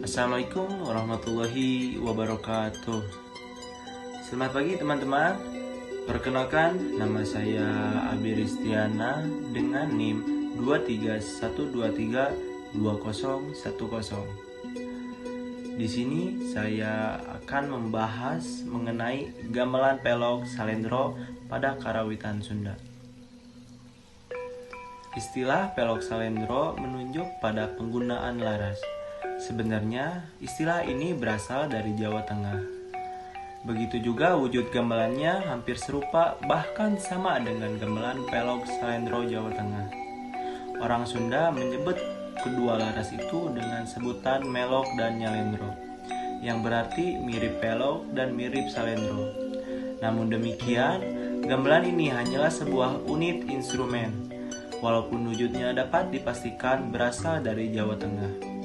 Assalamualaikum warahmatullahi wabarakatuh. Selamat pagi teman-teman. Perkenalkan, nama saya Abi Ristiana dengan NIM 231232010. Di sini saya akan membahas mengenai gamelan pelog salendro pada karawitan Sunda. Istilah pelog salendro menunjuk pada penggunaan laras. Sebenarnya istilah ini berasal dari Jawa Tengah. Begitu juga wujud gamelannya hampir serupa, bahkan sama dengan gamelan pelog salendro Jawa Tengah. Orang Sunda menyebut kedua laras itu dengan sebutan melog dan nyalendro, yang berarti mirip pelog dan mirip salendro. Namun demikian, gamelan ini hanyalah sebuah unit instrumen, walaupun wujudnya dapat dipastikan berasal dari Jawa Tengah.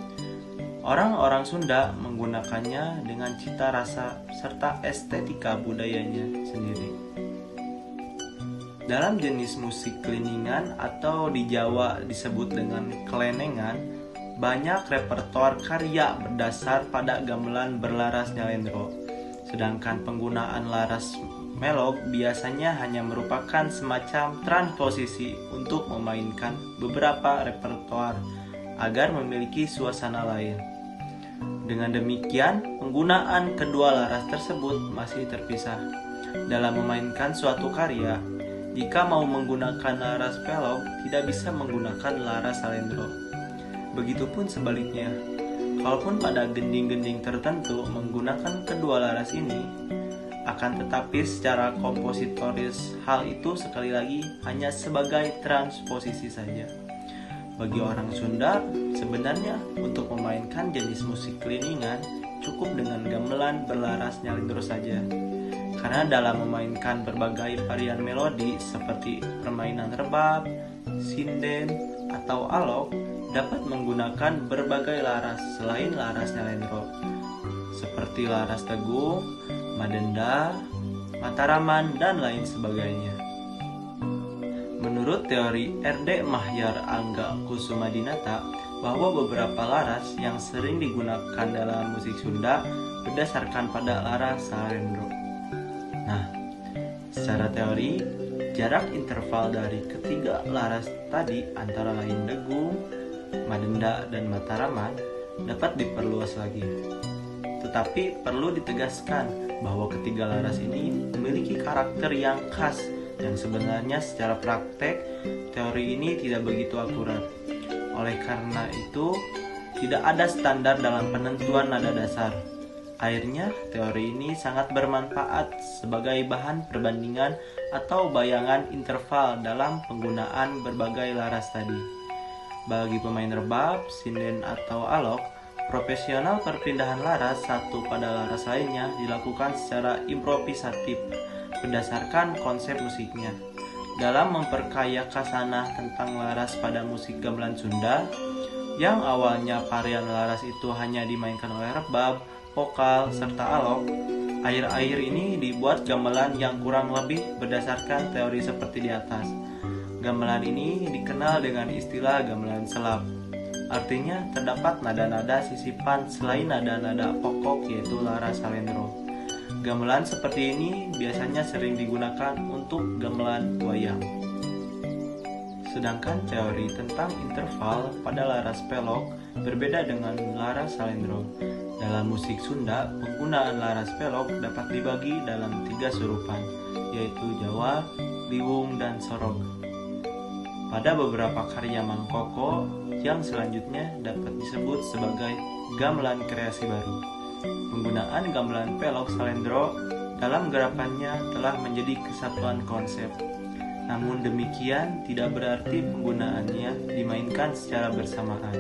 Orang-orang Sunda menggunakannya dengan cita rasa serta estetika budayanya sendiri. Dalam jenis musik keliningan atau di Jawa disebut dengan kelenengan, banyak repertoar karya berdasar pada gamelan berlaras nyalendro. Sedangkan penggunaan laras melog biasanya hanya merupakan semacam transposisi untuk memainkan beberapa repertoar agar memiliki suasana lain. Dengan demikian, penggunaan kedua laras tersebut masih terpisah. Dalam memainkan suatu karya, jika mau menggunakan laras pelog, tidak bisa menggunakan laras salendro. Begitupun sebaliknya, kalaupun pada gending-gending tertentu menggunakan kedua laras ini, akan tetapi secara kompositoris hal itu sekali lagi hanya sebagai transposisi saja. Bagi orang Sunda, sebenarnya untuk memainkan jenis musik keliningan cukup dengan gamelan berlaras nyalendro saja. Karena dalam memainkan berbagai varian melodi seperti permainan rebab, sinden, atau alok dapat menggunakan berbagai laras selain laras nyalendro, seperti laras tegung, madenda, mataraman, dan lain sebagainya. Menurut teori R.D. Mahyar Angga Kusumadinata, bahwa beberapa laras yang sering digunakan dalam musik Sunda berdasarkan pada laras salendro. Nah, secara teori, jarak interval dari ketiga laras tadi antara lain degung, madenda, dan mataraman dapat diperluas lagi. Tetapi perlu ditegaskan bahwa ketiga laras ini memiliki karakter yang khas, yang sebenarnya secara praktek teori ini tidak begitu akurat. Oleh karena itu, tidak ada standar dalam penentuan nada dasar. Akhirnya, teori ini sangat bermanfaat sebagai bahan perbandingan atau bayangan interval dalam penggunaan berbagai laras tadi. Bagi pemain rebab, sinden, atau alok, profesional perpindahan laras satu pada laras lainnya dilakukan secara improvisatif berdasarkan konsep musiknya. Dalam memperkaya khasanah tentang laras pada musik gamelan Sunda, yang awalnya varian laras itu hanya dimainkan oleh rebab, vokal, serta alok, akhir-akhir ini dibuat gamelan yang kurang lebih berdasarkan teori seperti di atas. Gamelan ini dikenal dengan istilah gamelan selap. Artinya terdapat nada-nada sisipan selain nada-nada pokok yaitu laras salendro. Gamelan seperti ini biasanya sering digunakan untuk gamelan wayang. Sedangkan teori tentang interval pada laras pelog berbeda dengan laras salendro. Dalam musik Sunda, penggunaan laras pelog dapat dibagi dalam 3 surupan, yaitu Jawa, Liwung, dan Sorog. Pada beberapa karya Mang Koko yang selanjutnya dapat disebut sebagai gamelan kreasi baru. Penggunaan gamelan pelog salendro dalam gerakannya telah menjadi kesatuan konsep. Namun demikian tidak berarti penggunaannya dimainkan secara bersamaan.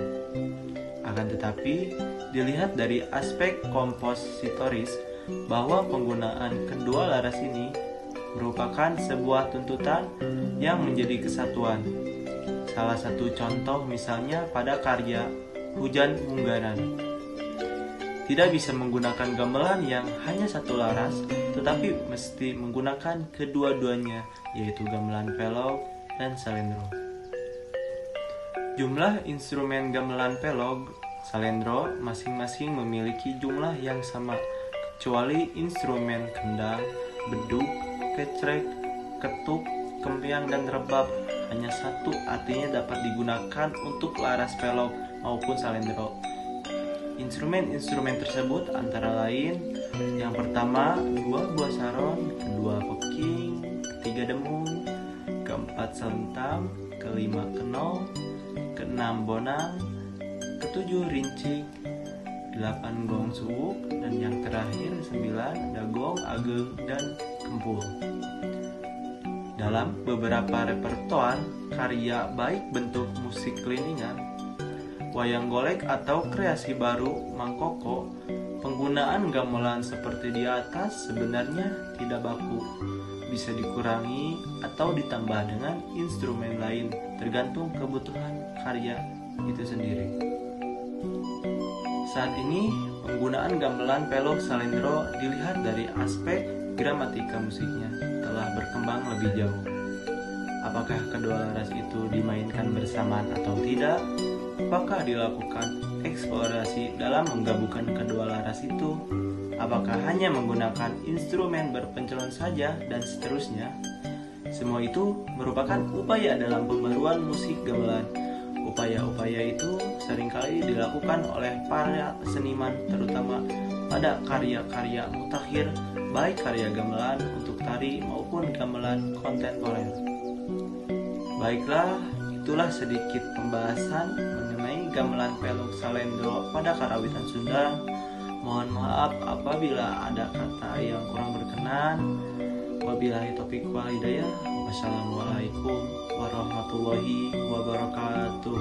Akan tetapi, dilihat dari aspek kompositoris bahwa penggunaan kedua laras ini merupakan sebuah tuntutan yang menjadi kesatuan. Salah satu contoh misalnya pada karya Hujan Unggaran. Tidak bisa menggunakan gamelan yang hanya satu laras, tetapi mesti menggunakan kedua-duanya, yaitu gamelan pelog dan salendro. Jumlah instrumen gamelan pelog salendro masing-masing memiliki jumlah yang sama, kecuali instrumen kendang, beduk, kecrek, ketuk, kempiang, dan rebab. Hanya satu, artinya dapat digunakan untuk laras pelok maupun salendro. Instrumen-instrumen tersebut antara lain: yang pertama, 2 buah saron, kedua peking, ketiga demung, keempat selentang, kelima kenol, keenam bonang, ketujuh rincik, 8 gong suwuk, dan yang terakhir 9 dagong, ageng, dan kempul. Dalam beberapa repertoar karya baik bentuk musik keliningan, wayang golek atau kreasi baru Mang Koko, penggunaan gamelan seperti di atas sebenarnya tidak baku, bisa dikurangi atau ditambah dengan instrumen lain tergantung kebutuhan karya itu sendiri. Saat ini penggunaan gamelan, pelok, salendro dilihat dari aspek gramatika musiknya telah berkembang lebih jauh. Apakah kedua laras itu dimainkan bersamaan atau tidak? Apakah dilakukan eksplorasi dalam menggabungkan kedua laras itu? Apakah hanya menggunakan instrumen berpencelon saja, dan seterusnya? Semua itu merupakan upaya dalam pembaruan musik gamelan. Upaya-upaya itu seringkali dilakukan oleh para seniman, terutama pada karya-karya mutakhir, baik karya gamelan untuk tari maupun gamelan kontemporer. Baiklah, itulah sedikit pembahasan mengenai gamelan, pelok, salendro pada karawitan Sunda. Mohon maaf apabila ada kata yang kurang berkenan. Wabillahi taufiq wal hidayah. Wassalamualaikum warahmatullahi wabarakatuh.